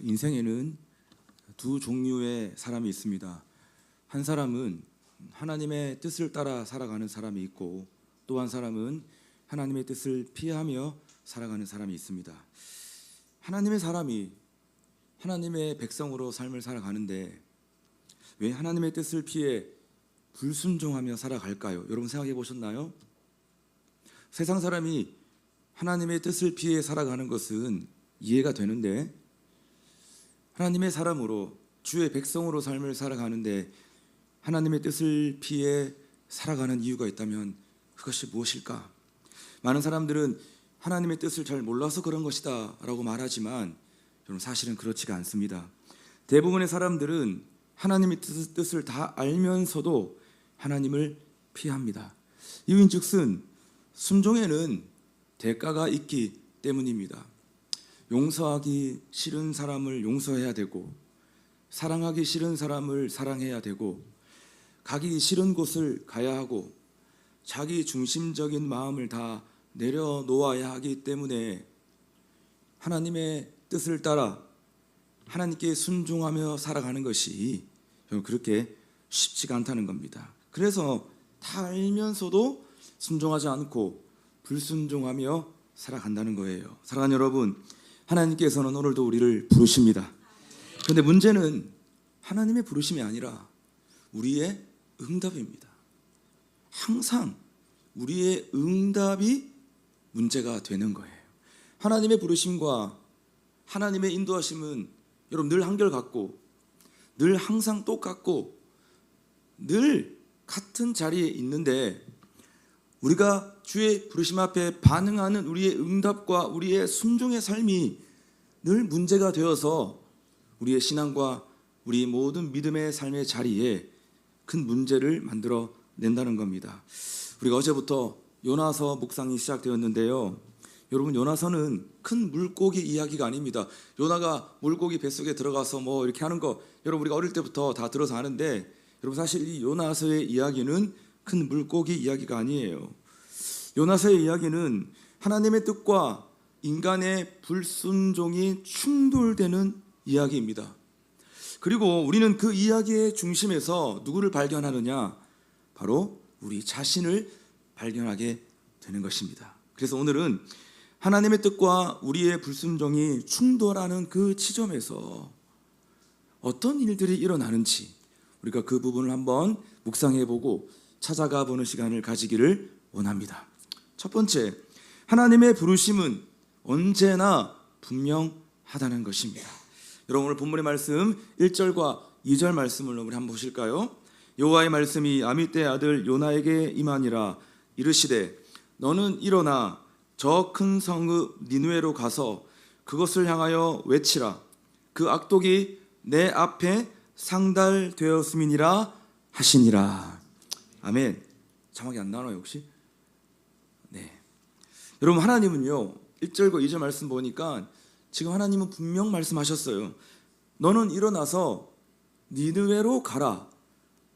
인생에는 두 종류의 사람이 있습니다. 한 사람은 하나님의 뜻을 따라 살아가는 사람이 있고, 또 한 사람은 하나님의 뜻을 피하며 살아가는 사람이 있습니다. 하나님의 사람이 하나님의 백성으로 삶을 살아가는데 왜 하나님의 뜻을 피해 불순종하며 살아갈까요? 여러분 생각해 보셨나요? 세상 사람이 하나님의 뜻을 피해 살아가는 것은 이해가 되는데, 하나님의 사람으로 주의 백성으로 삶을 살아가는데 하나님의 뜻을 피해 살아가는 이유가 있다면 그것이 무엇일까? 많은 사람들은 하나님의 뜻을 잘 몰라서 그런 것이다 라고 말하지만 여러분, 사실은 그렇지가 않습니다. 대부분의 사람들은 하나님의 뜻을 다 알면서도 하나님을 피합니다. 이유인즉슨 순종에는 대가가 있기 때문입니다. 용서하기 싫은 사람을 용서해야 되고, 사랑하기 싫은 사람을 사랑해야 되고, 가기 싫은 곳을 가야 하고, 자기 중심적인 마음을 다 내려놓아야 하기 때문에 하나님의 뜻을 따라 하나님께 순종하며 살아가는 것이 그렇게 쉽지가 않다는 겁니다. 그래서 다 알면서도 순종하지 않고 불순종하며 살아간다는 거예요. 사랑하는 여러분, 하나님께서는 오늘도 우리를 부르십니다. 그런데 문제는 하나님의 부르심이 아니라 우리의 응답입니다. 항상 우리의 응답이 문제가 되는 거예요. 하나님의 부르심과 하나님의 인도하심은 여러분 늘 한결같고, 늘 항상 똑같고, 늘 같은 자리에 있는데 우리가 주의 부르심 앞에 반응하는 우리의 응답과 우리의 순종의 삶이 늘 문제가 되어서 우리의 신앙과 우리 모든 믿음의 삶의 자리에 큰 문제를 만들어 낸다는 겁니다. 우리가 어제부터 요나서 묵상이 시작되었는데요, 여러분, 요나서는 큰 물고기 이야기가 아닙니다. 요나가 물고기 뱃속에 들어가서 뭐 이렇게 하는 거 여러분 우리가 어릴 때부터 다 들어서 아는데, 여러분 사실 이 요나서의 이야기는 큰 물고기 이야기가 아니에요. 요나서의 이야기는 하나님의 뜻과 인간의 불순종이 충돌되는 이야기입니다. 그리고 우리는 그 이야기의 중심에서 누구를 발견하느냐? 바로 우리 자신을 발견하게 되는 것입니다. 그래서 오늘은 하나님의 뜻과 우리의 불순종이 충돌하는 그 지점에서 어떤 일들이 일어나는지 우리가 그 부분을 한번 묵상해보고 찾아가 보는 시간을 가지기를 원합니다. 첫 번째, 하나님의 부르심은 언제나 분명하다는 것입니다. 여러분, 오늘 본문의 말씀 1절과 2절 말씀을 우리 한번 보실까요? 여호와의 말씀이 아미떼의 아들 요나에게 임하니라. 이르시되 너는 일어나 저 큰 성읍 니느웨로 가서 그것을 향하여 외치라. 그 악독이 내 앞에 상달되었음이니라 하시니라. 아멘. 자막이 안 나와요 혹시? 네. 여러분, 하나님은요 1절과 2절 말씀 보니까 지금 하나님은 분명 말씀하셨어요. 너는 일어나서 니느웨로 가라.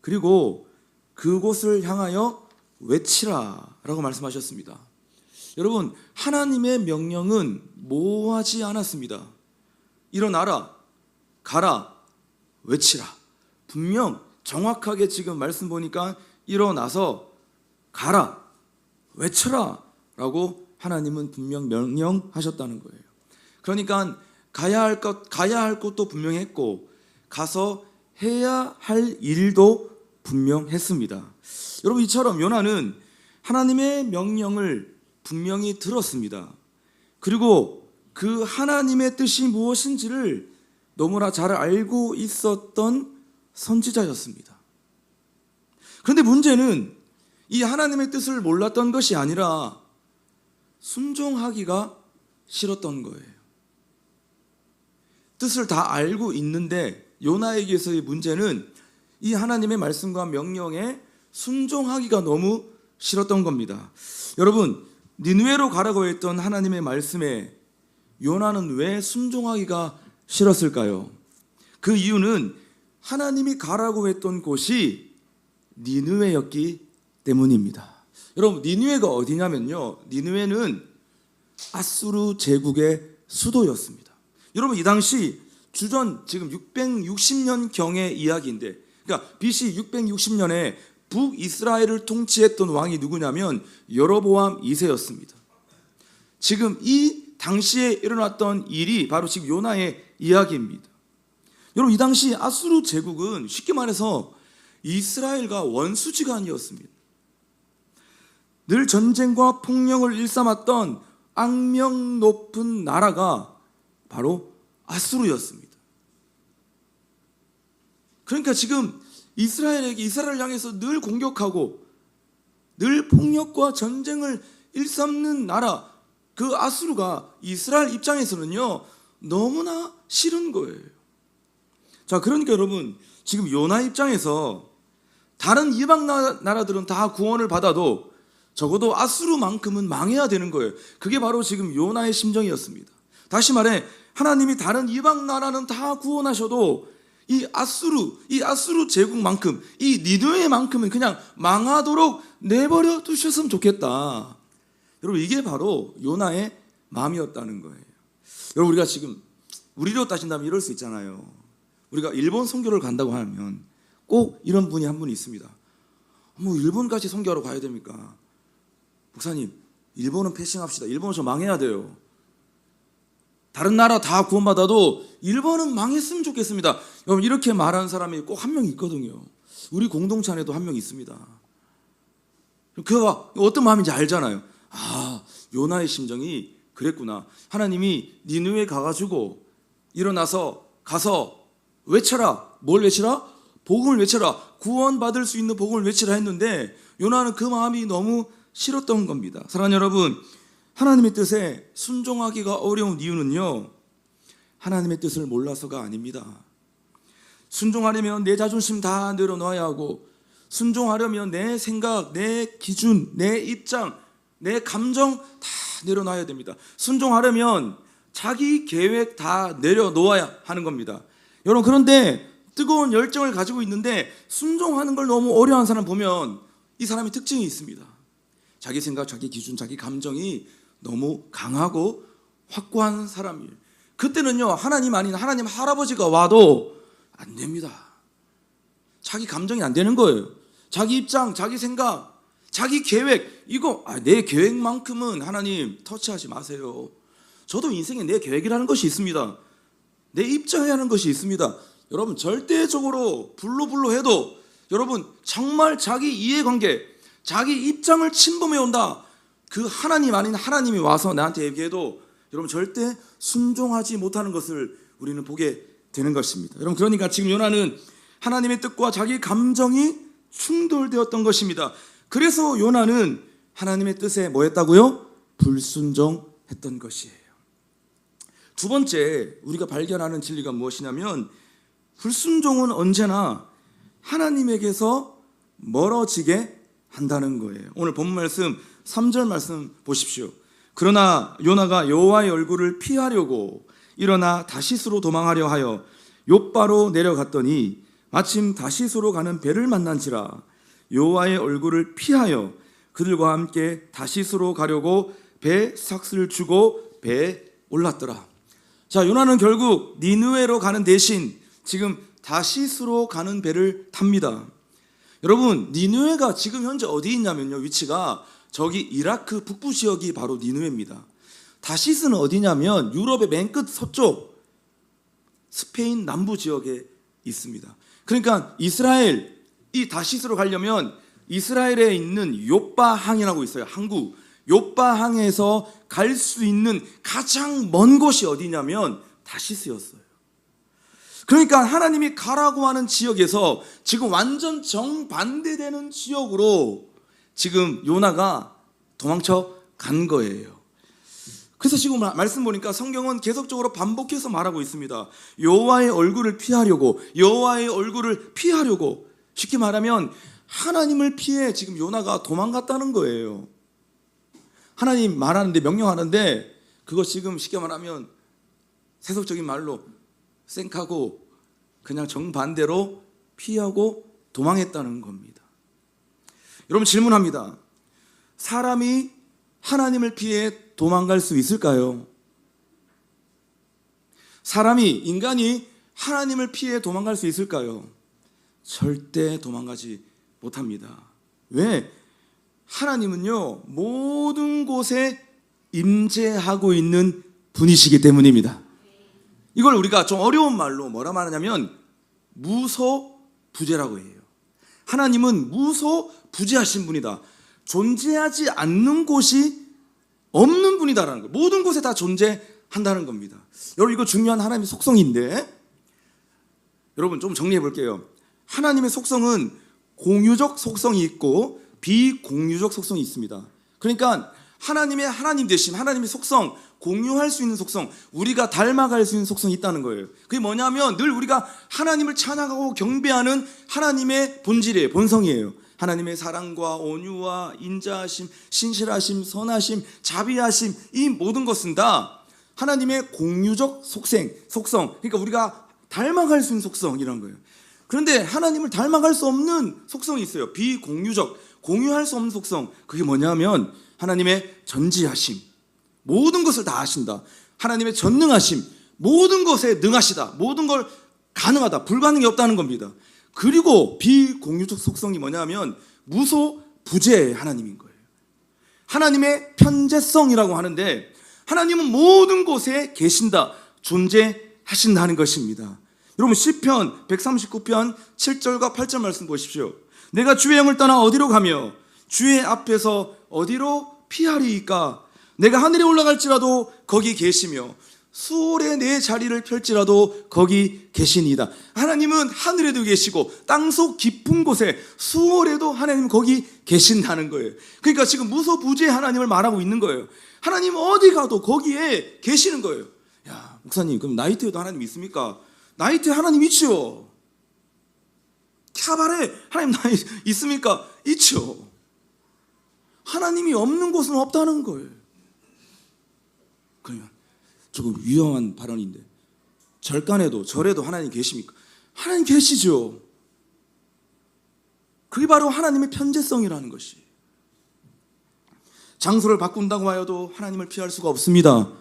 그리고 그곳을 향하여 외치라 라고 말씀하셨습니다. 여러분, 하나님의 명령은 모호하지 않았습니다. 일어나라, 가라, 외치라. 분명 정확하게 지금 말씀 보니까 일어나서 가라, 외쳐라 라고 하나님은 분명 명령하셨다는 거예요. 그러니까 가야 할 곳도 분명했고, 가서 해야 할 일도 분명했습니다. 여러분, 이처럼 요나는 하나님의 명령을 분명히 들었습니다. 그리고 그 하나님의 뜻이 무엇인지를 너무나 잘 알고 있었던 선지자였습니다. 그런데 문제는 이 하나님의 뜻을 몰랐던 것이 아니라 순종하기가 싫었던 거예요. 뜻을 다 알고 있는데 요나에게서의 문제는 이 하나님의 말씀과 명령에 순종하기가 너무 싫었던 겁니다. 여러분, 니느웨로 가라고 했던 하나님의 말씀에 요나는 왜 순종하기가 싫었을까요? 그 이유는 하나님이 가라고 했던 곳이 니느웨였기 때문입니다. 여러분, 니느웨가 어디냐면요, 니느웨는 아수르 제국의 수도였습니다. 여러분, 이 당시 주전 지금 660년 경의 이야기인데, 그러니까 BC 660년에 북이스라엘을 통치했던 왕이 누구냐면 여로보암 2세였습니다. 지금 이 당시에 일어났던 일이 바로 지금 요나의 이야기입니다. 여러분, 이 당시 아수르 제국은 쉽게 말해서 이스라엘과 원수지간이었습니다. 늘 전쟁과 폭력을 일삼았던 악명 높은 나라가 바로 아수르였습니다. 그러니까 지금 이스라엘을 향해서 늘 공격하고 늘 폭력과 전쟁을 일삼는 나라, 그 아수르가 이스라엘 입장에서는요 너무나 싫은 거예요. 자, 그러니까 여러분, 지금 요나 입장에서 다른 이방 나라들은 다 구원을 받아도 적어도 아수르만큼은 망해야 되는 거예요. 그게 바로 지금 요나의 심정이었습니다. 다시 말해, 하나님이 다른 이방 나라는 다 구원하셔도 이 아수르 제국만큼, 이 니느웨만큼은 그냥 망하도록 내버려 두셨으면 좋겠다. 여러분, 이게 바로 요나의 마음이었다는 거예요. 여러분, 우리가 지금 우리로 따진다면 이럴 수 있잖아요. 우리가 일본 선교를 간다고 하면 꼭 이런 분이 한 분 있습니다. 뭐 일본까지 선교하러 가야 됩니까? 목사님, 일본은 패싱합시다. 일본은 좀 망해야 돼요. 다른 나라 다 구원받아도 일본은 망했으면 좋겠습니다. 여러분, 이렇게 말하는 사람이 꼭 한 명 있거든요. 우리 공동체 안에도 한 명 있습니다. 그가 어떤 마음인지 알잖아요. 아, 요나의 심정이 그랬구나. 하나님이 니느웨 가가지고 일어나서 가서 외쳐라. 뭘 외치라? 복음을 외쳐라. 구원받을 수 있는 복음을 외치라 했는데 요나는 그 마음이 너무 싫었던 겁니다. 사랑하는 여러분, 하나님의 뜻에 순종하기가 어려운 이유는요, 하나님의 뜻을 몰라서가 아닙니다. 순종하려면 내 자존심 다 내려놓아야 하고, 순종하려면 내 생각, 내 기준, 내 입장, 내 감정 다 내려놔야 됩니다. 순종하려면 자기 계획 다 내려놓아야 하는 겁니다. 여러분, 그런데 뜨거운 열정을 가지고 있는데 순종하는 걸 너무 어려워하는 사람 보면 이 사람이 특징이 있습니다. 자기 생각, 자기 기준, 자기 감정이 너무 강하고 확고한 사람이에요. 그때는요, 하나님 아닌 하나님 할아버지가 와도 안 됩니다. 자기 감정이 안 되는 거예요. 자기 입장, 자기 생각, 자기 계획, 이거 내 계획만큼은 하나님 터치하지 마세요. 저도 인생에 내 계획이라는 것이 있습니다. 내 입장해야 하는 것이 있습니다. 여러분, 절대적으로 불로불로 여러분 정말 자기 이해관계, 자기 입장을 침범해 온다. 그 하나님 아닌 하나님이 와서 나한테 얘기해도 여러분 절대 순종하지 못하는 것을 우리는 보게 되는 것입니다. 여러분, 그러니까 지금 요나는 하나님의 뜻과 자기 감정이 충돌되었던 것입니다. 그래서 요나는 하나님의 뜻에 뭐 했다고요? 불순종했던 것이에요. 두 번째 우리가 발견하는 진리가 무엇이냐면, 불순종은 언제나 하나님에게서 멀어지게 한다는 거예요. 오늘 본문 말씀 3절 말씀 보십시오. 그러나 요나가 여호와의 얼굴을 피하려고 일어나 다시스로 도망하려 하여 욥바로 내려갔더니 마침 다시스로 가는 배를 만난지라. 여호와의 얼굴을 피하여 그들과 함께 다시스로 가려고 배 삭스를 주고 배에 올랐더라. 자, 요나는 결국 니느웨로 가는 대신 지금 다시스로 가는 배를 탑니다. 여러분, 니느웨가 지금 현재 어디 있냐면요, 위치가 저기 이라크 북부 지역이 바로 니느웨입니다. 다시스는 어디냐면 유럽의 맨 끝 서쪽 스페인 남부 지역에 있습니다. 그러니까 이스라엘, 이 다시스로 가려면 이스라엘에 있는 욥바항이라고 있어요. 항구 욥바항에서 갈 수 있는 가장 먼 곳이 어디냐면 다시스였어요. 그러니까 하나님이 가라고 하는 지역에서 지금 완전 정반대되는 지역으로 지금 요나가 도망쳐 간 거예요. 그래서 지금 말씀 보니까 성경은 계속적으로 반복해서 말하고 있습니다. 여호와의 얼굴을 피하려고, 여호와의 얼굴을 피하려고. 쉽게 말하면 하나님을 피해 지금 요나가 도망갔다는 거예요. 하나님 말하는데, 명령하는데 그거 지금 쉽게 말하면 세속적인 말로 쌩하고 그냥 정반대로 피하고 도망했다는 겁니다. 여러분, 질문합니다. 사람이 하나님을 피해 도망갈 수 있을까요? 인간이 하나님을 피해 도망갈 수 있을까요? 절대 도망가지 못합니다. 왜? 하나님은요, 모든 곳에 임재하고 있는 분이시기 때문입니다. 이걸 우리가 좀 어려운 말로 뭐라 말하냐면 무소부재라고 해요. 하나님은 무소부재하신 분이다. 존재하지 않는 곳이 없는 분이다라는 거예요. 모든 곳에 다 존재한다는 겁니다. 여러분, 이거 중요한 하나님의 속성인데, 여러분 좀 정리해 볼게요. 하나님의 속성은 공유적 속성이 있고 비공유적 속성이 있습니다. 그러니까 하나님의 하나님 되심, 하나님의 속성, 공유할 수 있는 속성, 우리가 닮아갈 수 있는 속성이 있다는 거예요. 그게 뭐냐면 늘 우리가 하나님을 찬양하고 경배하는 하나님의 본질이에요. 본성이에요. 하나님의 사랑과 온유와 인자하심, 신실하심, 선하심, 자비하심, 이 모든 것은 다 하나님의 공유적 속성, 그러니까 우리가 닮아갈 수 있는 속성이라는 거예요. 그런데 하나님을 닮아갈 수 없는 속성이 있어요. 비공유적, 공유할 수 없는 속성. 그게 뭐냐면 하나님의 전지하심, 모든 것을 다 아신다. 하나님의 전능하심, 모든 것에 능하시다. 모든 걸 가능하다. 불가능이 없다는 겁니다. 그리고 비공유적 속성이 뭐냐면 무소부재의 하나님인 거예요. 하나님의 편재성이라고 하는데, 하나님은 모든 곳에 계신다, 존재하신다는 것입니다. 여러분, 시편 139편 7절과 8절 말씀 보십시오. 내가 주의 영을 떠나 어디로 가며 주의 앞에서 어디로 피하리이까? 내가 하늘에 올라갈지라도 거기 계시며 수월에 내 자리를 펼지라도 거기 계시니이다. 하나님은 하늘에도 계시고 땅속 깊은 곳에 수월에도 하나님 거기 계신다는 거예요. 그러니까 지금 무소부재의 하나님을 말하고 있는 거예요. 하나님 어디 가도 거기에 계시는 거예요. 야, 목사님, 그럼 나이트에도 하나님 있습니까? 나이트에 하나님 있죠. 카바레 하나님 있습니까? 있죠. 하나님이 없는 곳은 없다는 거예요. 그러면 조금 위험한 발언인데, 절간에도 절에도 하나님 계십니까? 하나님 계시죠. 그게 바로 하나님의 편재성이라는 것이. 장소를 바꾼다고 하여도 하나님을 피할 수가 없습니다.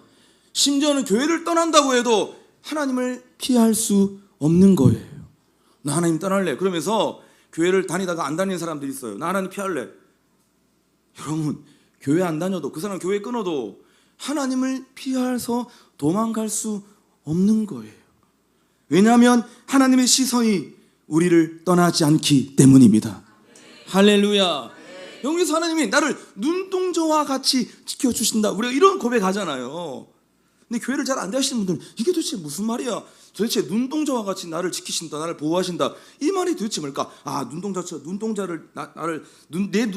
심지어는 교회를 떠난다고 해도 하나님을 피할 수 없는 거예요. 나 하나님 떠날래. 그러면서 교회를 다니다가 안 다니는 사람들이 있어요. 나 하나님 피할래. 여러분, 교회 안 다녀도, 그 사람 교회 끊어도 하나님을 피해서 도망갈 수 없는 거예요. 왜냐하면 하나님의 시선이 우리를 떠나지 않기 때문입니다. 할렐루야. 여기서 하나님이 나를 눈동자와 같이 지켜주신다, 우리가 이런 고백하잖아요. 근데 교회를 잘 안 다니시는 분들은 이게 도대체 무슨 말이야? 도대체 눈동자와 같이 나를 지키신다, 나를 보호하신다, 이 말이 도대체 뭘까? 아, 눈동자를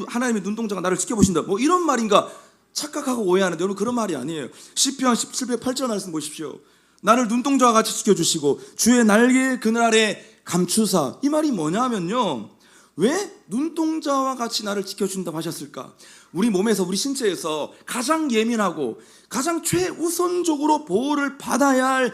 하나님의 눈동자가 나를 지켜보신다, 뭐 이런 말인가 착각하고 오해하는데, 여러분 그런 말이 아니에요. 시편 17편 8절 말씀 보십시오. 나를 눈동자와 같이 지켜주시고 주의 날개 그늘 아래 감추사. 이 말이 뭐냐면요, 왜 눈동자와 같이 나를 지켜준다고 하셨을까? 우리 몸에서, 우리 신체에서 가장 예민하고 가장 최우선적으로 보호를 받아야 할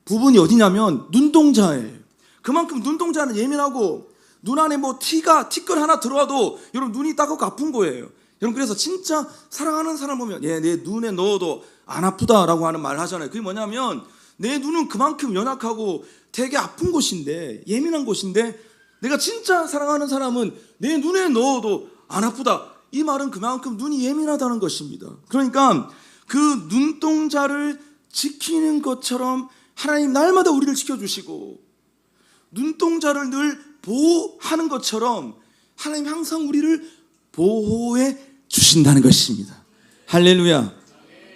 부분이 어디냐면 눈동자예요. 그만큼 눈동자는 예민하고 눈 안에 뭐 티끌 하나 들어와도 여러분 눈이 따갑고 아픈 거예요. 여러분, 그래서 진짜 사랑하는 사람 보면 내 눈에 넣어도 안 아프다라고 하는 말 하잖아요. 그게 뭐냐면 내 눈은 그만큼 연약하고 되게 아픈 곳인데, 예민한 곳인데, 내가 진짜 사랑하는 사람은 내 눈에 넣어도 안 아프다, 이 말은 그만큼 눈이 예민하다는 것입니다. 그러니까 그 눈동자를 지키는 것처럼 하나님 날마다 우리를 지켜주시고, 눈동자를 늘 보호하는 것처럼 하나님 항상 우리를 보호해 주신다는 것입니다. 할렐루야.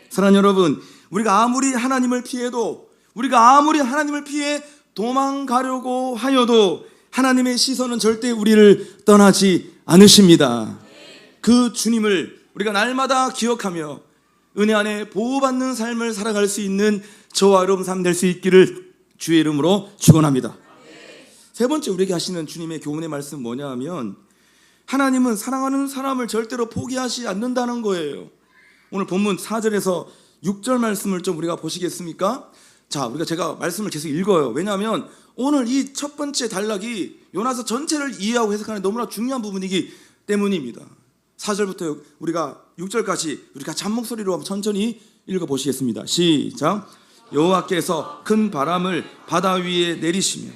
사랑하는 여러분, 우리가 아무리 하나님을 피해도, 우리가 아무리 하나님을 피해 도망가려고 하여도 하나님의 시선은 절대 우리를 떠나지 않으십니다. 그 주님을 우리가 날마다 기억하며 은혜 안에 보호받는 삶을 살아갈 수 있는 저와 여러분 삶 될 수 있기를 주의 이름으로 축원합니다. 세 번째 우리에게 하시는 주님의 교훈의 말씀은 뭐냐 하면, 하나님은 사랑하는 사람을 절대로 포기하지 않는다는 거예요. 오늘 본문 4절에서 6절 말씀을 좀 우리가 보시겠습니까? 자, 제가 말씀을 계속 읽어요. 왜냐하면 오늘 이 첫 번째 단락이 요나서 전체를 이해하고 해석하는 너무나 중요한 부분이기 때문입니다. 4절부터 우리가 6절까지 우리가 잔목소리로 천천히 읽어보시겠습니다. 시작. 여호와께서 큰 바람을 바다 위에 내리시며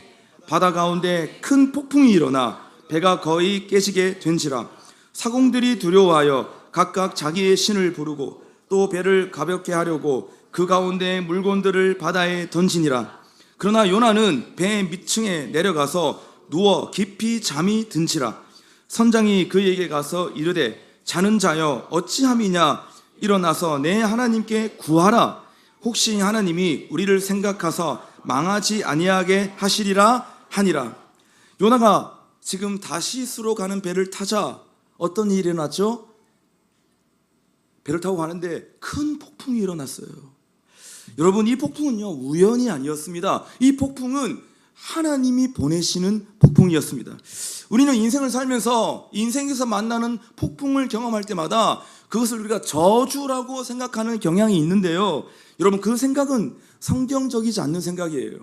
바다 가운데 큰 폭풍이 일어나 배가 거의 깨지게 된지라. 사공들이 두려워하여 각각 자기의 신을 부르고 또 배를 가볍게 하려고 그 가운데 물건들을 바다에 던지니라. 그러나 요나는 배 밑층에 내려가서 누워 깊이 잠이 든지라. 선장이 그에게 가서 이르되 자는 자여 어찌함이냐, 일어나서 내 하나님께 구하라. 혹시 하나님이 우리를 생각하사 망하지 아니하게 하시리라 하니라. 요나가 지금 다시스로 가는 배를 타자 어떤 일이 일어났죠? 배를 타고 가는데 큰 폭풍이 일어났어요. 여러분, 이 폭풍은요 우연이 아니었습니다. 이 폭풍은 하나님이 보내시는 폭풍이었습니다. 우리는 인생을 살면서 인생에서 만나는 폭풍을 경험할 때마다 그것을 우리가 저주라고 생각하는 경향이 있는데요, 여러분, 그 생각은 성경적이지 않는 생각이에요.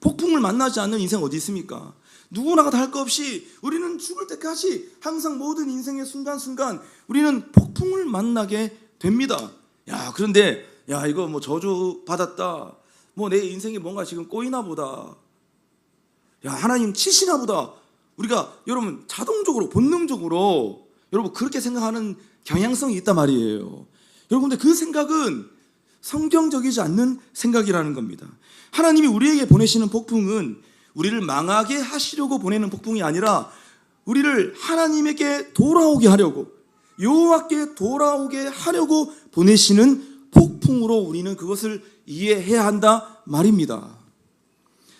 폭풍을 만나지 않는 인생 어디 있습니까? 누구나가 다 할 거 없이 우리는 죽을 때까지 항상 모든 인생의 순간순간 우리는 폭풍을 만나게 됩니다. 그런데 이거 뭐 저주 받았다, 뭐 내 인생이 뭔가 지금 꼬이나 보다, 하나님 치시나 보다, 우리가 여러분 자동적으로 본능적으로 여러분 그렇게 생각하는 경향성이 있단 말이에요. 여러분, 근데 그 생각은 성경적이지 않는 생각이라는 겁니다. 하나님이 우리에게 보내시는 폭풍은 우리를 망하게 하시려고 보내는 폭풍이 아니라 우리를 하나님에게 돌아오게 하려고, 여호와께 돌아오게 하려고 보내시는 폭풍으로 우리는 그것을 이해해야 한다 말입니다.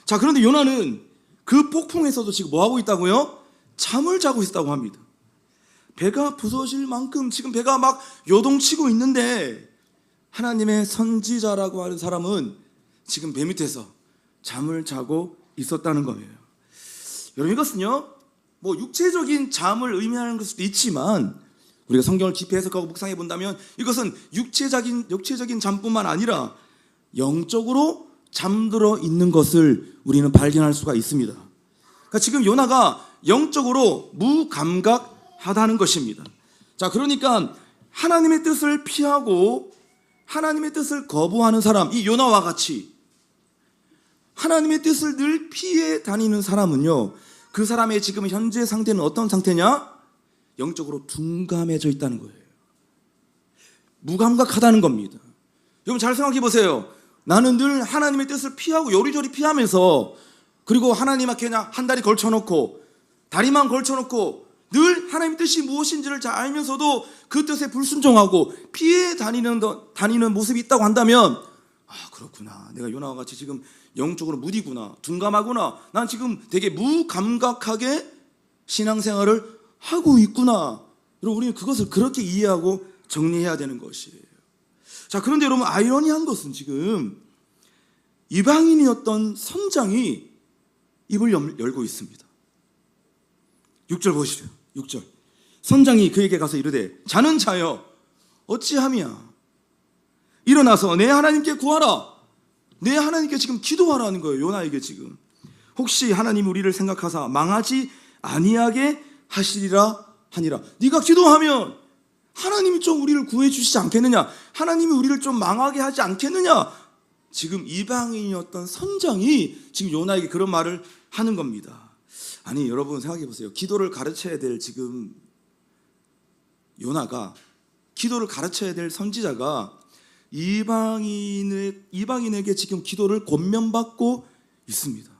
자, 그런데 요나는 그 폭풍에서도 지금 뭐 하고 있다고요? 잠을 자고 있다고 합니다. 배가 부서질 만큼 지금 배가 막 요동치고 있는데 하나님의 선지자라고 하는 사람은 지금 배 밑에서 잠을 자고 있었다는 거예요. 여러분, 이것은요 뭐 육체적인 잠을 의미하는 걸 수도 있지만 우리가 성경을 깊이 해석하고 묵상해 본다면 이것은 육체적인 잠뿐만 아니라 영적으로 잠들어 있는 것을 우리는 발견할 수가 있습니다. 그러니까 지금 요나가 영적으로 무감각하다는 것입니다. 자, 그러니까 하나님의 뜻을 피하고 하나님의 뜻을 거부하는 사람, 이 요나와 같이 하나님의 뜻을 늘 피해 다니는 사람은요, 그 사람의 지금 현재 상태는 어떤 상태냐? 영적으로 둔감해져 있다는 거예요. 무감각하다는 겁니다. 여러분, 잘 생각해 보세요. 나는 늘 하나님의 뜻을 피하고 요리조리 피하면서, 그리고 하나님 앞에 그냥 한 다리 걸쳐놓고 다리만 걸쳐놓고 늘 하나님의 뜻이 무엇인지를 잘 알면서도 그 뜻에 불순종하고 피해 다니는 모습이 있다고 한다면, 그렇구나, 내가 요나와 같이 지금 영적으로 무디구나, 둔감하구나, 난 지금 되게 무감각하게 신앙생활을 하고 있구나. 여러분, 우리는 그것을 그렇게 이해하고 정리해야 되는 것이에요. 자, 그런데 여러분, 아이러니한 것은 지금 이방인이었던 선장이 입을 열고 있습니다. 6절 보시죠. 6절. 선장이 그에게 가서 이르되 자는 자여 어찌함이야, 일어나서 내 하나님께 구하라. 내 하나님께 지금 기도하라는 거예요. 요나에게 지금. 혹시 하나님이 우리를 생각하사 망하지 아니하게 하시리라 하니라. 네가 기도하면 하나님이 좀 우리를 구해 주시지 않겠느냐, 하나님이 우리를 좀 망하게 하지 않겠느냐. 지금 이방인이었던 선장이 지금 요나에게 그런 말을 하는 겁니다. 아니, 여러분 생각해 보세요. 기도를 가르쳐야 될 지금 요나가, 기도를 가르쳐야 될 선지자가 이방인에게 지금 기도를 권면받고 있습니다.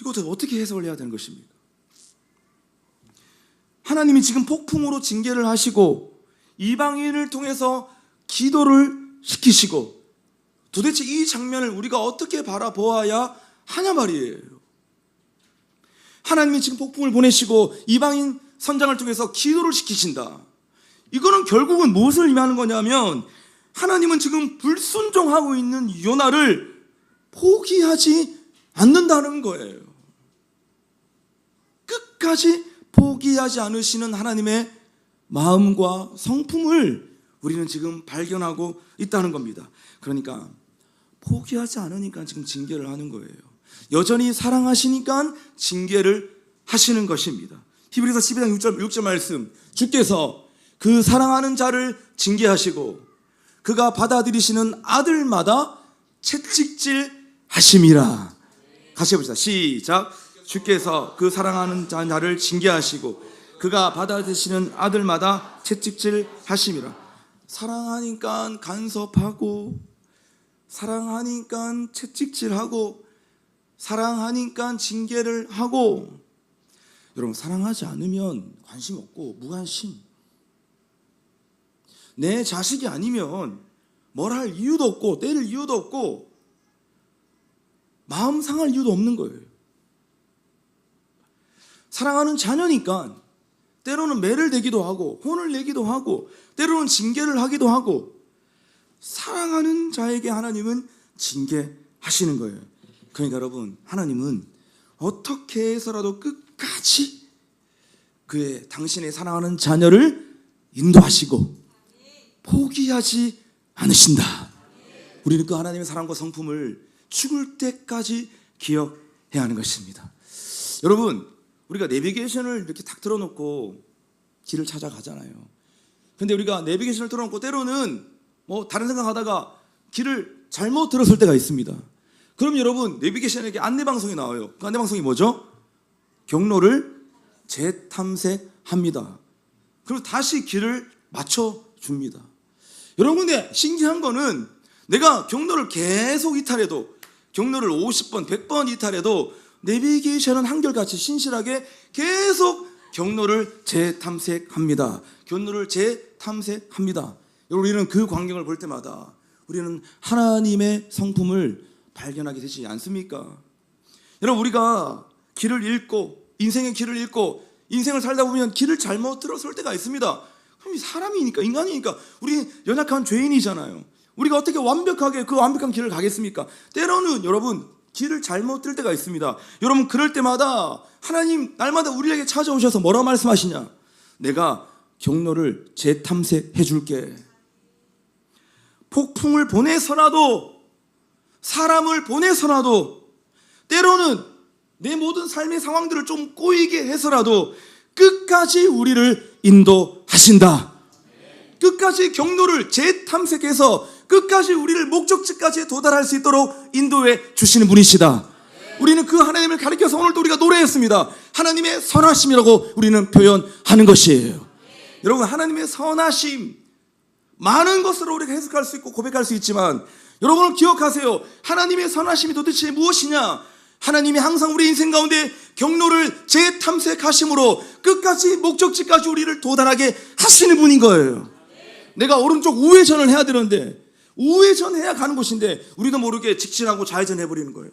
이것을 어떻게 해석을 해야 되는 것입니까? 하나님이 지금 폭풍으로 징계를 하시고 이방인을 통해서 기도를 시키시고, 도대체 이 장면을 우리가 어떻게 바라보아야 하냐 말이에요. 하나님이 지금 폭풍을 보내시고 이방인 선장을 통해서 기도를 시키신다. 이거는 결국은 무엇을 의미하는 거냐면, 하나님은 지금 불순종하고 있는 요나를 포기하지 않는다는 거예요. 끝까지 포기하지 않으시는 하나님의 마음과 성품을 우리는 지금 발견하고 있다는 겁니다. 그러니까 포기하지 않으니까 지금 징계를 하는 거예요. 여전히 사랑하시니까 징계를 하시는 것입니다. 히브리서 12장 6절 말씀, 주께서 그 사랑하는 자를 징계하시고 그가 받아들이시는 아들마다 채찍질 하심이라. 같이 해봅시다. 시작. 주께서 그 사랑하는 자를 징계하시고 그가 받아들이시는 아들마다 채찍질 하심이라. 사랑하니까 간섭하고, 사랑하니까 채찍질하고, 사랑하니까 징계를 하고. 여러분, 사랑하지 않으면 관심 없고 무관심. 내 자식이 아니면 뭘 할 이유도 없고 때릴 이유도 없고 마음 상할 이유도 없는 거예요. 사랑하는 자녀니까 때로는 매를 대기도 하고 혼을 내기도 하고 때로는 징계를 하기도 하고, 사랑하는 자에게 하나님은 징계하시는 거예요. 그러니까 여러분, 하나님은 어떻게 해서라도 끝까지 당신의 사랑하는 자녀를 인도하시고 포기하지 않으신다. 우리는 그 하나님의 사랑과 성품을 죽을 때까지 기억해야 하는 것입니다. 여러분, 우리가 내비게이션을 이렇게 딱 틀어놓고 길을 찾아가잖아요. 근데 우리가 내비게이션을 틀어놓고 때로는 다른 생각하다가 길을 잘못 들었을 때가 있습니다. 그럼 여러분, 내비게이션에게 안내방송이 나와요. 그 안내방송이 뭐죠? 경로를 재탐색합니다. 그리고 다시 길을 맞춰줍니다. 여러분, 근데 신기한 거는 내가 경로를 계속 이탈해도, 경로를 50번, 100번 이탈해도 내비게이션은 한결같이 신실하게 계속 경로를 재탐색합니다. 경로를 재탐색합니다. 여러분, 우리는 그 광경을 볼 때마다 우리는 하나님의 성품을 발견하게 되지 않습니까? 여러분, 우리가 길을 잃고, 인생의 길을 잃고 인생을 살다 보면 길을 잘못 들었을 때가 있습니다. 그럼 사람이니까, 인간이니까, 우리 연약한 죄인이잖아요. 우리가 어떻게 완벽하게 그 완벽한 길을 가겠습니까? 때로는 여러분, 길을 잘못 들 때가 있습니다. 여러분, 그럴 때마다 하나님 날마다 우리에게 찾아오셔서 뭐라고 말씀하시냐? 내가 경로를 재탐색해 줄게. 폭풍을 보내서라도, 사람을 보내서라도, 때로는 내 모든 삶의 상황들을 좀 꼬이게 해서라도 끝까지 우리를 인도하신다. 끝까지 경로를 재탐색해서 끝까지 우리를 목적지까지 도달할 수 있도록 인도해 주시는 분이시다. 우리는 그 하나님을 가리켜서 오늘도 우리가 노래했습니다. 하나님의 선하심이라고 우리는 표현하는 것이에요. 여러분, 하나님의 선하심, 많은 것으로 우리가 해석할 수 있고 고백할 수 있지만, 여러분은 기억하세요. 하나님의 선하심이 도대체 무엇이냐? 하나님이 항상 우리 인생 가운데 경로를 재탐색하심으로 끝까지 목적지까지 우리를 도달하게 하시는 분인 거예요. 내가 오른쪽 우회전을 해야 되는데, 우회전해야 가는 곳인데 우리도 모르게 직진하고 좌회전해버리는 거예요.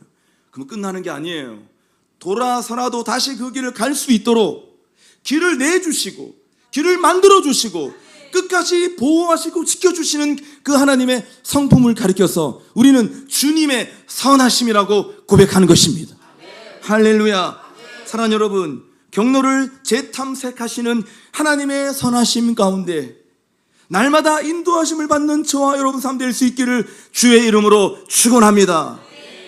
그러면 끝나는 게 아니에요. 돌아서라도 다시 그 길을 갈 수 있도록 길을 내주시고 길을 만들어주시고 끝까지 보호하시고 지켜주시는 그 하나님의 성품을 가리켜서 우리는 주님의 선하심이라고 고백하는 것입니다. 할렐루야. 사랑하는 여러분, 경로를 재탐색하시는 하나님의 선하심 가운데 날마다 인도하심을 받는 저와 여러분 삶 될 수 있기를 주의 이름으로 축원합니다.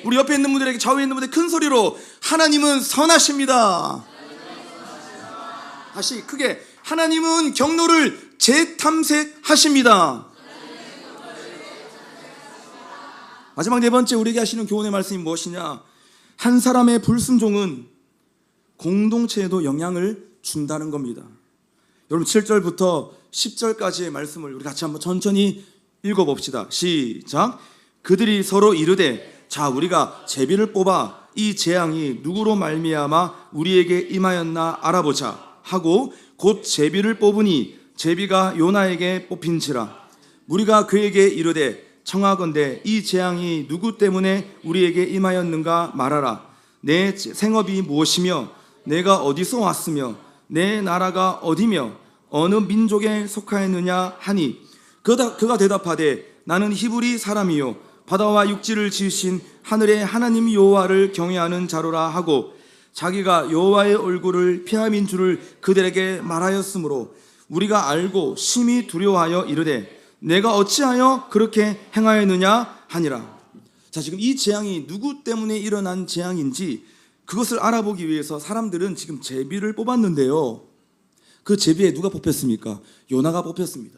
우리 옆에 있는 분들에게, 좌우에 있는 분들 큰 소리로 하나님은 선하십니다. 다시 크게, 하나님은 경로를 재탐색하십니다. 마지막 네 번째 우리에게 하시는 교훈의 말씀이 무엇이냐? 한 사람의 불순종은 공동체에도 영향을 준다는 겁니다. 여러분, 7절부터 10절까지의 말씀을 우리 같이 한번 천천히 읽어봅시다. 시작. 그들이 서로 이르되, 자, 우리가 제비를 뽑아 이 재앙이 누구로 말미암아 우리에게 임하였나 알아보자 하고 곧 제비를 뽑으니 제비가 요나에게 뽑힌지라. 우리가 그에게 이르되, 청하건대 이 재앙이 누구 때문에 우리에게 임하였는가 말하라. 내 생업이 무엇이며 내가 어디서 왔으며 내 나라가 어디며 어느 민족에 속하였느냐 하니, 그가 대답하되, 나는 히브리 사람이요 바다와 육지를 지으신 하늘의 하나님 여호와를 경외하는 자로라 하고 자기가 여호와의 얼굴을 피함인 줄을 그들에게 말하였으므로 우리가 알고 심히 두려워하여 이르되, 내가 어찌하여 그렇게 행하였느냐 하니라. 자, 지금 이 재앙이 누구 때문에 일어난 재앙인지 그것을 알아보기 위해서 사람들은 지금 제비를 뽑았는데요, 그 제비에 누가 뽑혔습니까? 요나가 뽑혔습니다.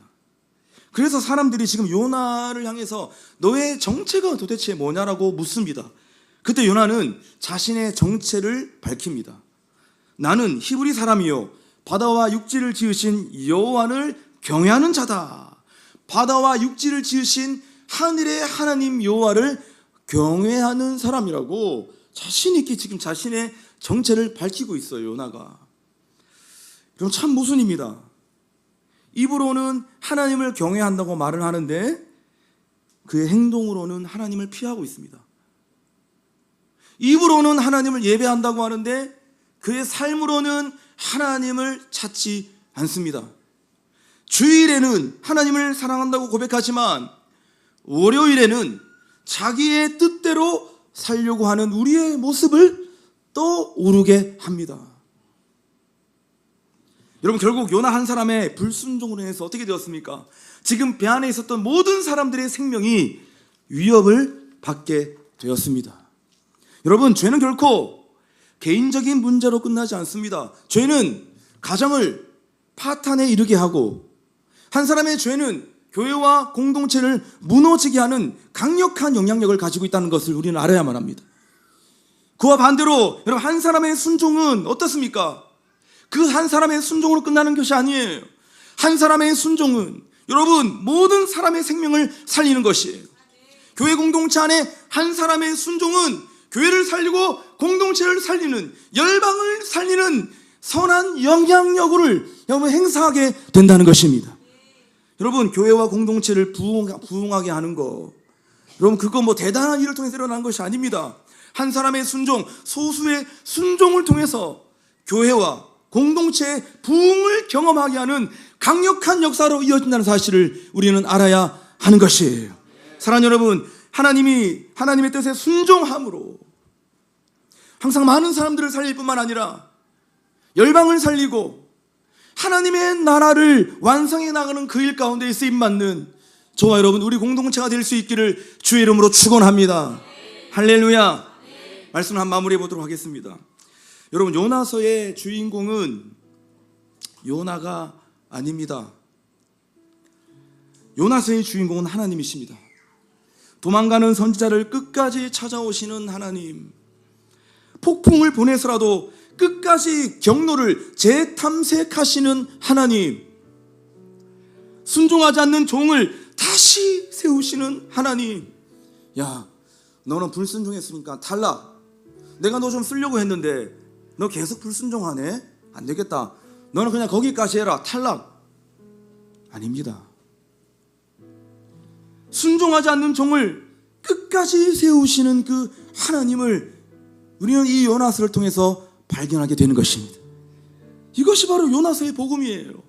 그래서 사람들이 지금 요나를 향해서 너의 정체가 도대체 뭐냐라고 묻습니다. 그때 요나는 자신의 정체를 밝힙니다. 나는 히브리 사람이요 바다와 육지를 지으신 여호와를 경외하는 자다. 바다와 육지를 지으신 하늘의 하나님 여호와를 경외하는 사람이라고 자신 있게 지금 자신의 정체를 밝히고 있어요. 요나가. 그럼 참 모순입니다. 입으로는 하나님을 경외한다고 말을 하는데 그의 행동으로는 하나님을 피하고 있습니다. 입으로는 하나님을 예배한다고 하는데 그의 삶으로는 하나님을 찾지 않습니다. 주일에는 하나님을 사랑한다고 고백하지만 월요일에는 자기의 뜻대로 살려고 하는 우리의 모습을 떠오르게 합니다. 여러분, 결국 요나 한 사람의 불순종으로 인해서 어떻게 되었습니까? 지금 배 안에 있었던 모든 사람들의 생명이 위협을 받게 되었습니다. 여러분, 죄는 결코 개인적인 문제로 끝나지 않습니다. 죄는 가정을 파탄에 이르게 하고 한 사람의 죄는 교회와 공동체를 무너지게 하는 강력한 영향력을 가지고 있다는 것을 우리는 알아야만 합니다. 그와 반대로 여러분, 한 사람의 순종은 어떻습니까? 그 한 사람의 순종으로 끝나는 것이 아니에요. 한 사람의 순종은 여러분 모든 사람의 생명을 살리는 것이에요. 교회 공동체 안에 한 사람의 순종은 교회를 살리고 공동체를 살리는, 열방을 살리는 선한 영향력을 여러분 행사하게 된다는 것입니다. 여러분, 교회와 공동체를 부흥하게 하는 거, 여러분 그거 뭐 대단한 일을 통해서 일어난 것이 아닙니다. 한 사람의 순종, 소수의 순종을 통해서 교회와 공동체의 부흥을 경험하게 하는 강력한 역사로 이어진다는 사실을 우리는 알아야 하는 것이에요. 사랑하는 여러분, 하나님의 뜻에 순종함으로 항상 많은 사람들을 살릴 뿐만 아니라 열방을 살리고 하나님의 나라를 완성해 나가는 그 일 가운데 쓰임받는 저와 여러분, 우리 공동체가 될 수 있기를 주의 이름으로 축원합니다. 할렐루야. 말씀을 한 마무리해 보도록 하겠습니다. 여러분, 요나서의 주인공은 요나가 아닙니다. 요나서의 주인공은 하나님이십니다. 도망가는 선지자를 끝까지 찾아오시는 하나님, 폭풍을 보내서라도 끝까지 경로를 재탐색하시는 하나님, 순종하지 않는 종을 다시 세우시는 하나님. 야, 너는 불순종했으니까 탈락. 내가 너 좀 쓰려고 했는데 너 계속 불순종하네? 안 되겠다. 너는 그냥 거기까지 해라. 탈락. 아닙니다. 순종하지 않는 종을 끝까지 세우시는 그 하나님을 우리는 이 요나서를 통해서 발견하게 되는 것입니다. 이것이 바로 요나서의 복음이에요.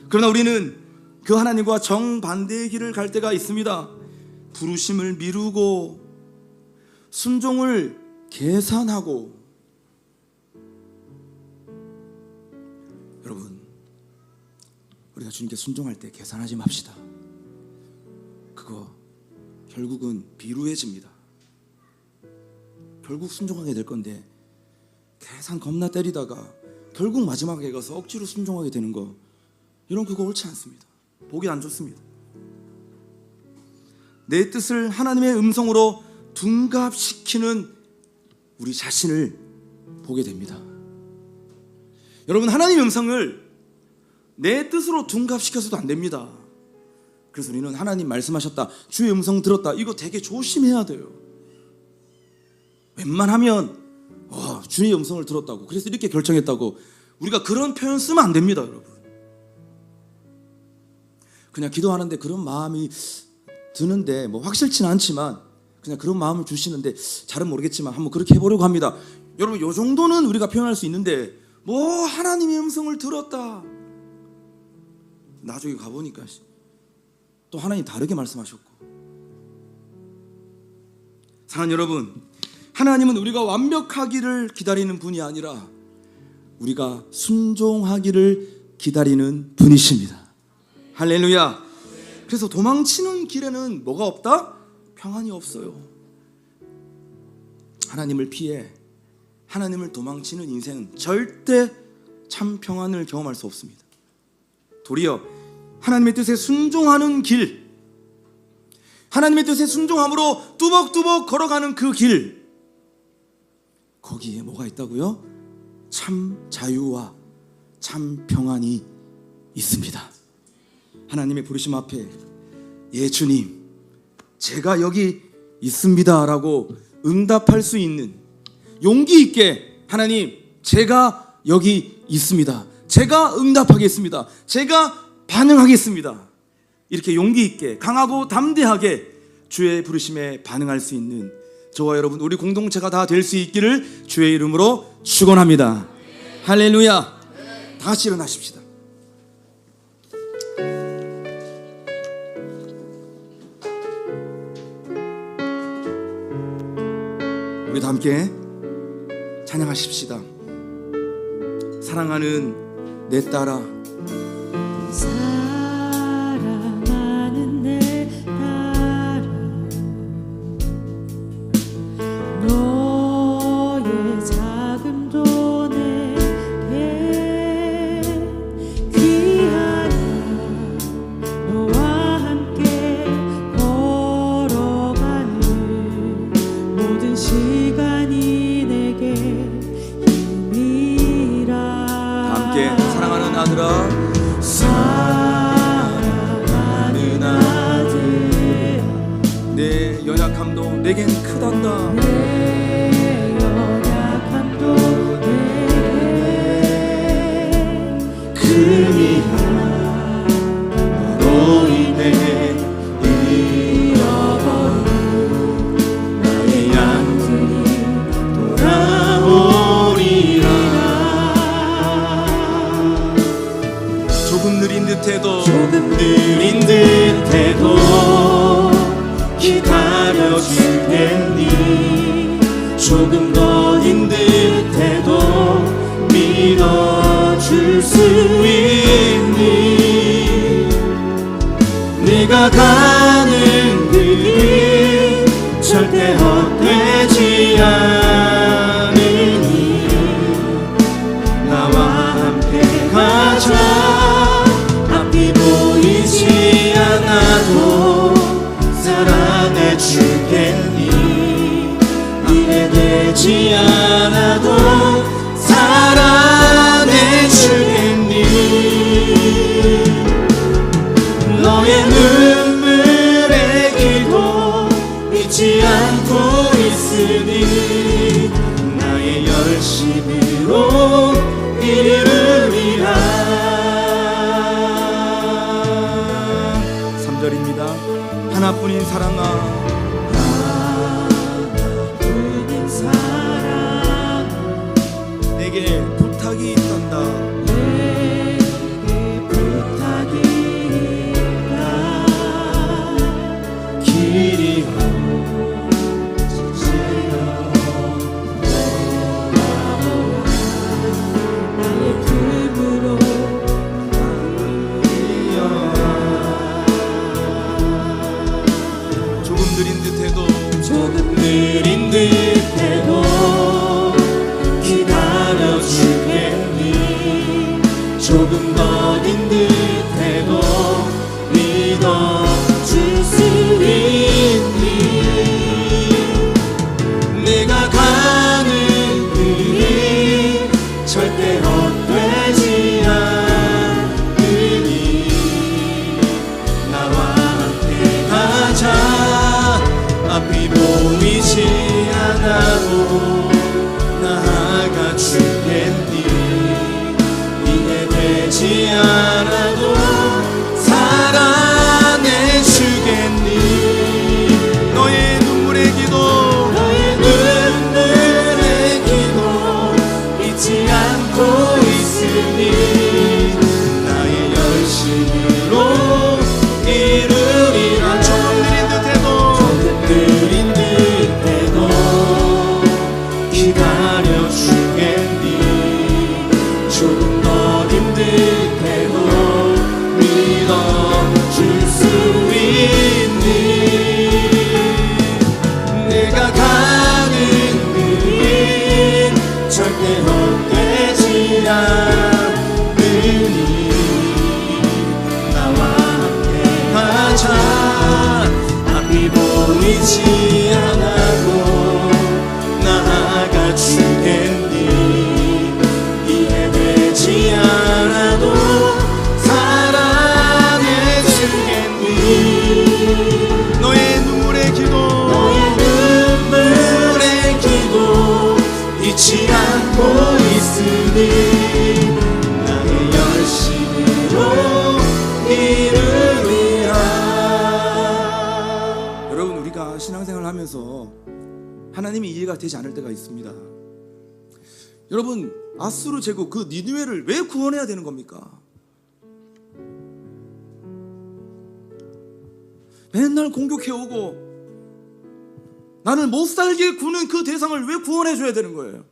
그러나 우리는 그 하나님과 정반대의 길을 갈 때가 있습니다. 부르심을 미루고 순종을 계산하고. 여러분, 우리가 주님께 순종할 때 계산하지 맙시다. 그거 결국은 비루해집니다. 결국 순종하게 될 건데 계산 겁나 때리다가 결국 마지막에 가서 억지로 순종하게 되는 거, 이런 그거 옳지 않습니다. 보기 안 좋습니다. 내 뜻을 하나님의 음성으로 둔갑시키는 우리 자신을 보게 됩니다. 여러분, 하나님의 음성을 내 뜻으로 둔갑시켜서도 안 됩니다. 그래서 우리는 하나님 말씀하셨다, 주의 음성 들었다, 이거 되게 조심해야 돼요. 웬만하면 주의 음성을 들었다고, 그래서 이렇게 결정했다고, 우리가 그런 표현 쓰면 안 됩니다. 여러분, 그냥 기도하는데 그런 마음이 드는데 뭐 확실치는 않지만 그냥 그런 마음을 주시는데 잘은 모르겠지만 한번 그렇게 해보려고 합니다. 여러분, 요 정도는 우리가 표현할 수 있는데 뭐 하나님의 음성을 들었다, 나중에 가보니까 또 하나님 다르게 말씀하셨고. 사랑하는 여러분, 하나님은 우리가 완벽하기를 기다리는 분이 아니라 우리가 순종하기를 기다리는 분이십니다. 할렐루야. 그래서 도망치는 길에는 뭐가 없다? 평안이 없어요. 하나님을 피해 하나님을 도망치는 인생은 절대 참 평안을 경험할 수 없습니다. 도리어 하나님의 뜻에 순종하는 길, 하나님의 뜻에 순종함으로 뚜벅뚜벅 걸어가는 그 길, 거기에 뭐가 있다고요? 참 자유와 참 평안이 있습니다. 하나님의 부르심 앞에 예 주님 제가 여기 있습니다 라고 응답할 수 있는 용기 있게 하나님 제가 여기 있습니다, 제가 응답하겠습니다, 제가 반응하겠습니다, 이렇게 용기 있게 강하고 담대하게 주의 부르심에 반응할 수 있는 저와 여러분 우리 공동체가 다 될 수 있기를 주의 이름으로 축원합니다. 할렐루야. 다 같이 일어나십시다. 우리 다 함께 찬양하십시다. 사랑하는 내 딸아, 사랑하는 내 딸아, 너의 자금도 내게 귀하다. 너와 함께 걸어가는 모든 시간이 내게 힘이라. 함께 사랑하는 아들아, 사랑하는 아들, 내 연약함도 내겐 크단다. 내 연약함도 내게 크니라. 너로 인해 잃어버린 나의 양들이 돌아오리라. 조금 느린 듯해도 기다려주겠니. 조금 더딘 듯해도 믿어줄 수 있니. 네가 가는 길이 절대 헛되지 않으니 나와 함께 가자. 앞이 보이지 않아도 살아내주겠니. 이해되지 않아도 살아내주겠니. 너의 눈물의 기도 잊지 않고 있으니 나의 열심으로 이루리라. 3절입니다. 하나뿐인 사랑아, 하나뿐인 사랑, 내게 부탁이 있단다. 내게 부탁이 있다. 길이 나의 품으로 조금 느린 듯해도 조금 느린 듯해도 기다려주겠니. 조금 더딘 듯해도 믿어줄 수 있니. 내가 가는 길이 절대 헛되지 않으니 나와 함께 가자. 앞이 보이지 않아도 나아가 주겠니. 이해되지 않아도 살아내주겠니. 너의 눈물의 기도 잊지 않고 있으니 나의 열심으로 이루리라. 조금 느린 듯해도 신앙생활을 하면서 하나님이 이해가 되지 않을 때가 있습니다. 여러분, 아수르 제국 그 니느웨를 왜 구원해야 되는 겁니까? 맨날 공격해오고 나를 못살게 구는 그 대상을 왜 구원해줘야 되는 거예요?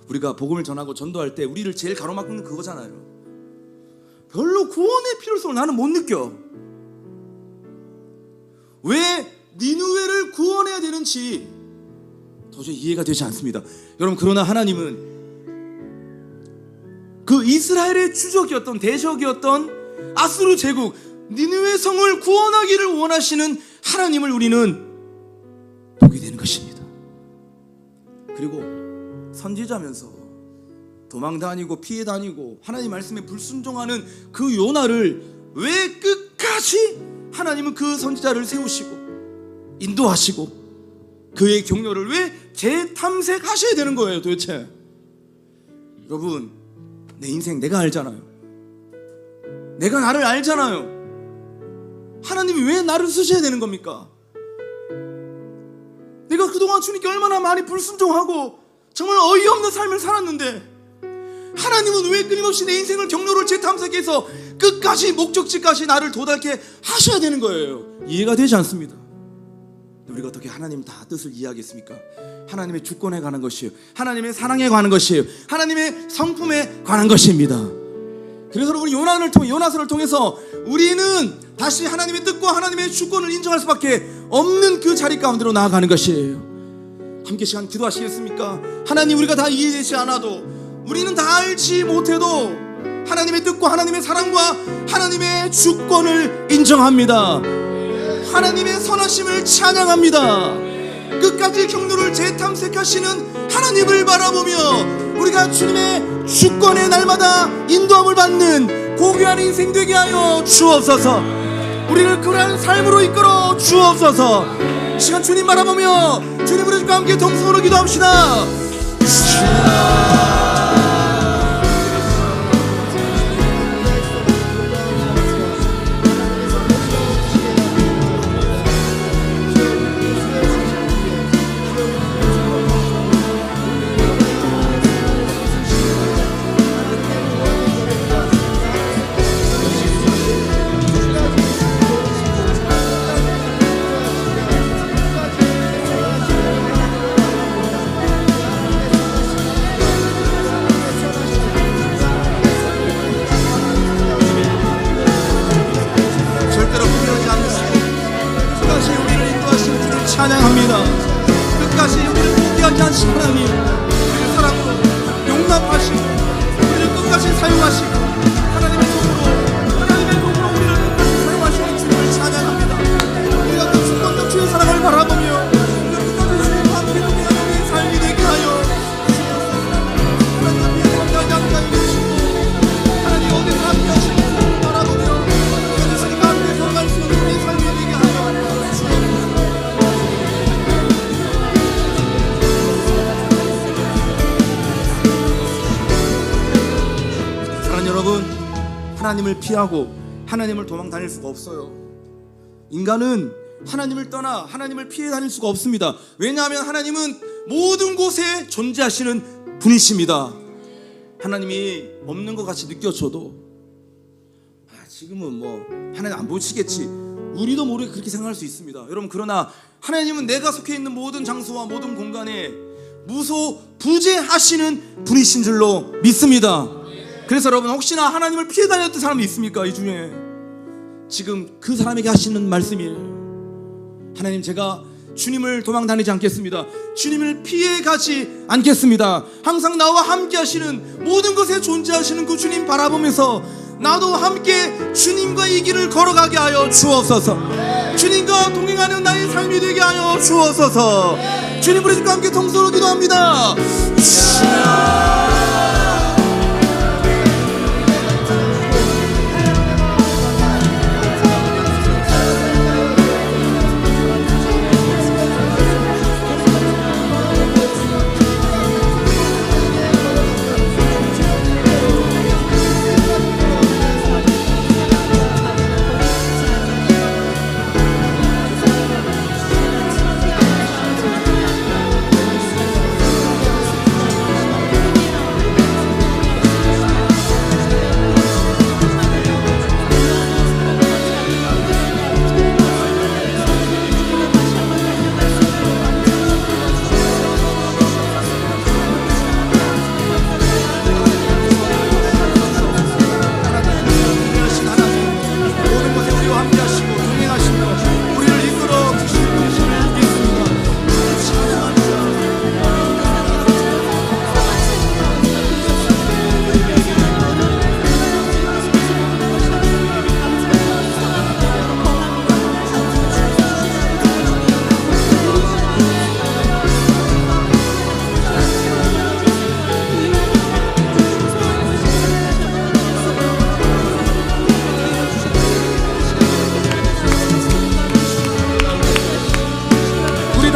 우리가 복음을 전하고 전도할 때 우리를 제일 가로막는 그거잖아요. 별로 구원의 필요성을 나는 못 느껴. 왜 니느웨를 구원해야 되는지 도저히 이해가 되지 않습니다. 여러분, 그러나 하나님은 그 이스라엘의 주적이었던 대적이었던 아수르 제국 니느웨 성을 구원하기를 원하시는 하나님을 우리는 보게 되는 것입니다. 그리고 선지자면서 도망 다니고 피해 다니고 하나님 말씀에 불순종하는 그 요나를 왜 끝까지 하나님은 그 선지자를 세우시고 인도하시고 그의 경로를 왜 재탐색하셔야 되는 거예요 도대체? 여러분, 내 인생 내가 알잖아요. 내가 나를 알잖아요. 하나님이 왜 나를 쓰셔야 되는 겁니까? 내가 그동안 주님께 얼마나 많이 불순종하고 정말 어이없는 삶을 살았는데 하나님은 왜 끊임없이 내 인생을 경로를 재탐색해서 끝까지 목적지까지 나를 도달케 하셔야 되는 거예요? 이해가 되지 않습니다. 우리가 어떻게 하나님 다 뜻을 이해하겠습니까? 하나님의 주권에 관한 것이에요. 하나님의 사랑에 관한 것이에요. 하나님의 성품에 관한 것입니다. 그래서 우리 요나서를 통해서 우리는 다시 하나님의 뜻과 하나님의 주권을 인정할 수밖에 없는 그 자리 가운데로 나아가는 것이에요. 함께 시간 기도하시겠습니까? 하나님, 우리가 다 이해되지 않아도, 우리는 다 알지 못해도 하나님의 뜻과 하나님의 사랑과 하나님의 주권을 인정합니다. 하나님의 선하심을 찬양합니다. 끝까지 경로를 재탐색하시는 하나님을 바라보며 우리가 주님의 주권의 날마다 인도함을 받는 고귀한 인생 되게 하여 주옵소서. 우리를 그러한 삶으로 이끌어 주옵소서. 시간 주님 바라보며 주님 우리 주님과 함께 동성으로 기도합시다. 찬양합니다. 끝까지 우리를 포기하지 않으신 하나님, 우리를 사랑으로 용납하시고 우리를 끝까지 사용하시고 하나님의 도구로 우리를 끝까지 사용하시는 주님을 찬양합니다. 우리가 그 주권적 주의 사랑을 바라보며 끝까지 주님과 함께 동행하는 우리의 삶이 되게 하여 하나님 앞에 감당하지 않게 해주시고 하나님 어디서 함께 하시는 주님을 바라보며 주님과 함께 걸어갈 수 있는 우리의 삶이 되게 하여 여러분, 하나님을 피하고 하나님을 도망 다닐 수가 없어요. 인간은 하나님을 떠나 하나님을 피해 다닐 수가 없습니다. 왜냐하면 하나님은 모든 곳에 존재하시는 분이십니다. 하나님이 없는 것 같이 느껴져도 지금은 뭐 하나님 안 보시겠지, 우리도 모르게 그렇게 생각할 수 있습니다. 여러분, 그러나 하나님은 내가 속해 있는 모든 장소와 모든 공간에 무소부재하시는 분이신 줄로 믿습니다. 그래서 여러분, 혹시나 하나님을 피해 다녔던 사람이 있습니까? 이 중에 지금 그 사람에게 하시는 말씀이에요. 하나님, 제가 주님을 도망 다니지 않겠습니다. 주님을 피해 가지 않겠습니다. 항상 나와 함께 하시는 모든 것에 존재하시는 그 주님 바라보면서 나도 함께 주님과 이 길을 걸어가게 하여 주옵소서. 주님과 동행하는 나의 삶이 되게 하여 주옵소서. 주님, 우리 주님과 함께 동서로 기도합니다.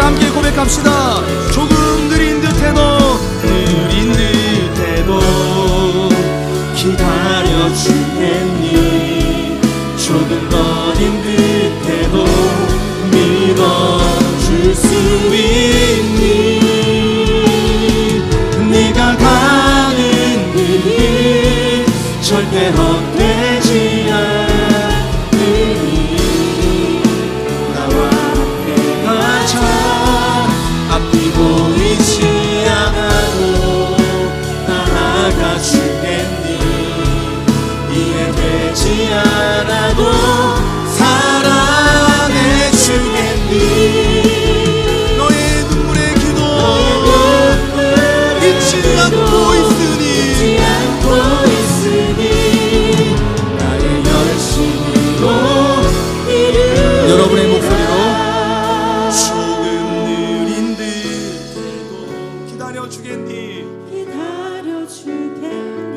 함께 고백합시다. 조금 느린 듯해도 기다려주겠니. 조금 더딘 듯해도 믿어줄 수 있니. 네가 가는 그 길 절대 헛되지 않으니. 나와 함께 가자. 앞이 보이지 않아도 나아가 주겠니. 이해되지 않아도 사랑해 주겠니. 너의 눈물의 기도 잊지 않고 있으니 나의 열심으로 여러분의 목소리로 조금 느린 듯해도 기다려주겠니. 기다려주겠니.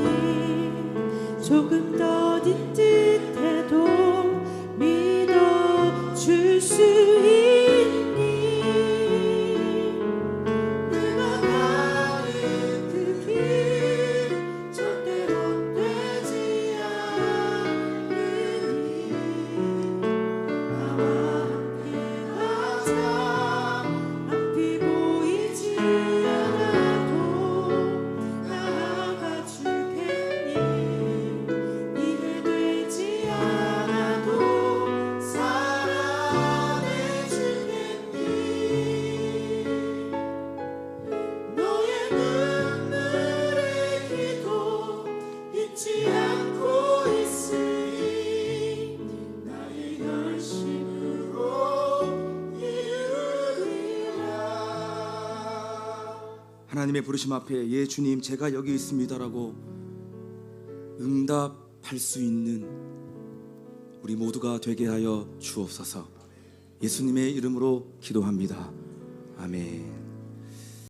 조금 더딘 듯해도 믿어줄 수 있니. 내가 가는 그 길 절대 헛되지 않으니. 나와 함께 가자. 앞이 보이지 않아도 나아가 주겠니. 이해되지 않아도 사랑해 주겠니. 너의 눈물의 기도 잊지 않고 있으니. 나의 열심으로 이루리라. 하나님의 부르심 앞에 예 주님 제가 여기 있습니다라고 응답할 수 있는 우리 모두가 되게 하여 주옵소서. 예수님의 이름으로 기도합니다. 아멘.